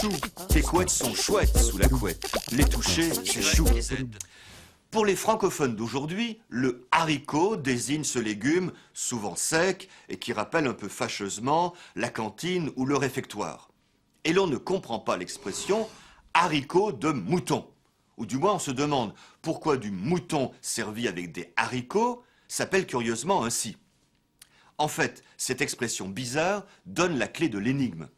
chou. Tes couettes sont chouettes sous la couette. Les toucher, c'est chou. Pour les francophones d'aujourd'hui, le haricot désigne ce légume souvent sec et qui rappelle un peu fâcheusement la cantine ou le réfectoire. Et l'on ne comprend pas l'expression haricot de mouton. Ou du moins on se demande pourquoi du mouton servi avec des haricots s'appelle curieusement ainsi. En fait, cette expression bizarre donne la clé de l'énigme.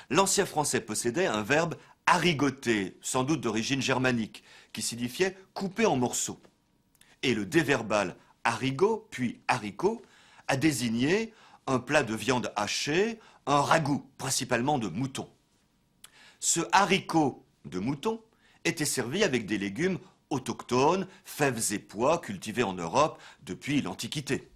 L'ancien français possédait un verbe harigoter, sans doute d'origine germanique, qui signifiait couper en morceaux. Et le déverbal harigot, puis haricot, a désigné un plat de viande hachée, un ragoût, principalement de mouton. Ce haricot de mouton était servi avec des légumes autochtones, fèves et pois cultivés en Europe depuis l'Antiquité.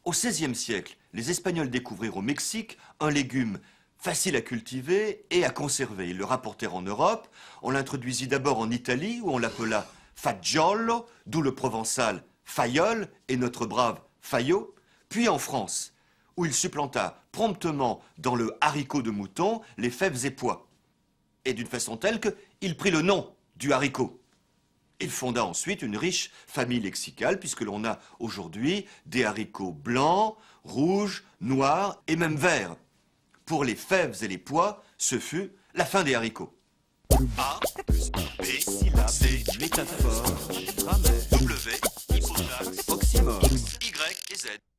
Au XVIe siècle, les Espagnols découvrirent au Mexique un légume facile à cultiver et à conserver. Ils le rapportèrent en Europe. On l'introduisit d'abord en Italie, où on l'appela fagiolo, d'où le provençal fayol et notre brave fayot, puis en France, où il supplanta promptement dans le haricot de mouton les fèves et pois, et d'une façon telle qu'il prit le nom du haricot. Il fonda ensuite une riche famille lexicale, puisque l'on a aujourd'hui des haricots blancs, rouges, noirs et même verts. Pour les fèves et les pois, ce fut la fin des haricots. A plus B, syllabe, C, métaphore, grammaire, W, hypotaxe, Oxymore. Y et Z.